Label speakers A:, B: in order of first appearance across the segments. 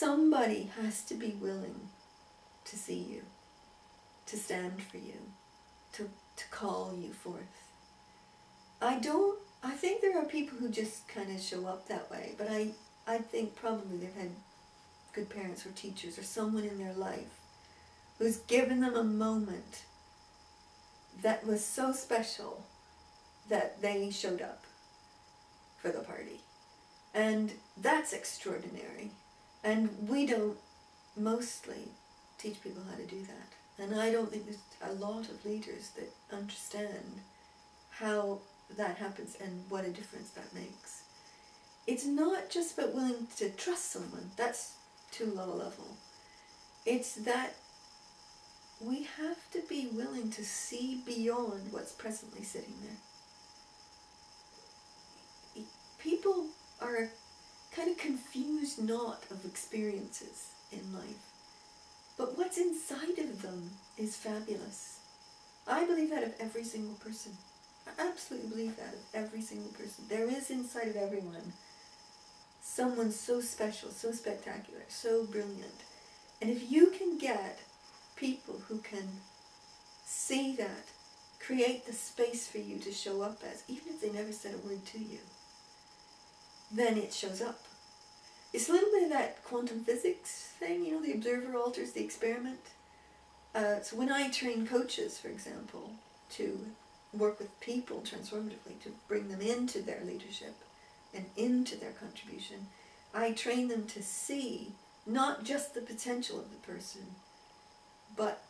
A: somebody has to be willing to see you, to stand for you, to call you forth. I think there are people who just kind of show up that way, but I think probably they've had good parents or teachers or someone in their life who's given them a moment that was so special that they showed up for the party. And that's extraordinary. And we don't mostly teach people how to do that. And I don't think there's a lot of leaders that understand how that happens and what a difference that makes. It's not just about willing to trust someone. That's too low a level. It's that we have to be willing to see beyond what's presently sitting there. People are a kind of confused knot of experiences in life. But what's inside of them is fabulous. I believe that of every single person. I absolutely believe that of every single person. There is inside of everyone someone so special, so spectacular, so brilliant. And if you can get people who can see that, create the space for you to show up as, even if they never said a word to you, then it shows up. It's a little bit of that quantum physics thing, you know, the observer alters the experiment. So when I train coaches, for example, to work with people transformatively, to bring them into their leadership and into their contribution, I train them to see not just the potential of the person, but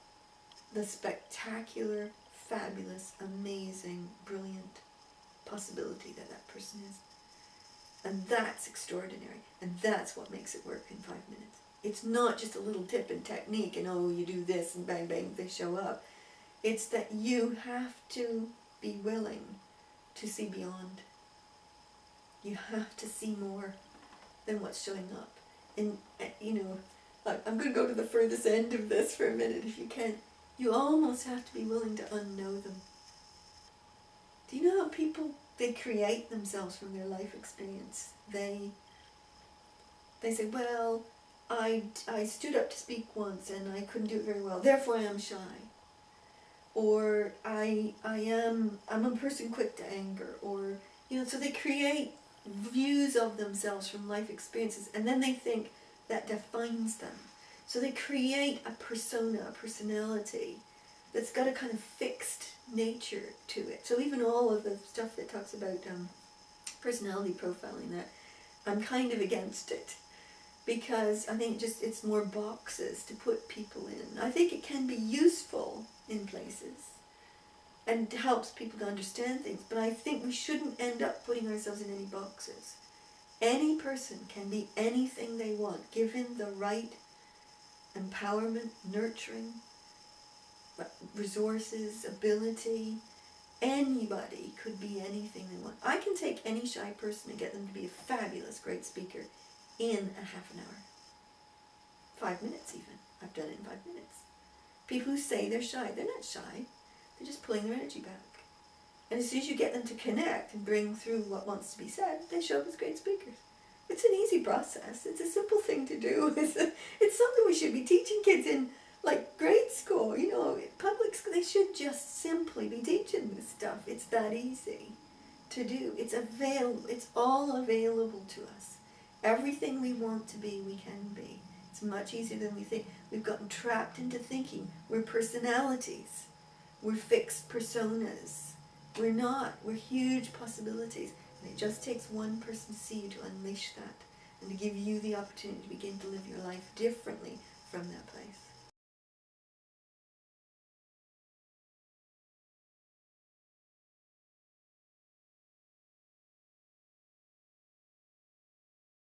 A: the spectacular, fabulous, amazing, brilliant possibility that that person is. And that's extraordinary. And that's what makes it work in 5 minutes. It's not just a little tip and technique and, oh, you do this and bang, bang, they show up. It's that you have to be willing to see beyond. You have to see more than what's showing up. And, you know, I'm going to go to the furthest end of this for a minute if you can. You almost have to be willing to unknow them. Do you know how people, they create themselves from their life experience? They say, well, I stood up to speak once and I couldn't do it very well, therefore I am shy. Or I'm a person quick to anger. Or, you know, so they create views of themselves from life experiences, and then they think that defines them. So they create a persona, a personality that's got a kind of fixed nature to it. So even all of the stuff that talks about personality profiling, that I'm kind of against it, because I think it's more boxes to put people in. I think it can be useful in places and helps people to understand things, but I think we shouldn't end up putting ourselves in any boxes. Any person can be anything they want, given the right empowerment, nurturing, resources, ability. Anybody could be anything they want. I can take any shy person and get them to be a fabulous, great speaker in a half an hour. 5 minutes even. I've done it in 5 minutes. People who say they're shy, they're not shy. They're just pulling their energy back. And as soon as you get them to connect and bring through what wants to be said, they show up as great speakers. It's an easy process. It's a simple thing to do. It's something we should be teaching kids in, like, grade school, you know, public school. They should just simply be teaching this stuff. It's that easy to do. It's available. It's all available to us. Everything we want to be, we can be. It's much easier than we think. We've gotten trapped into thinking we're personalities. We're fixed personas. We're not. We're huge possibilities. And it just takes one person to see you to unleash that and to give you the opportunity to begin to live your life differently from that place.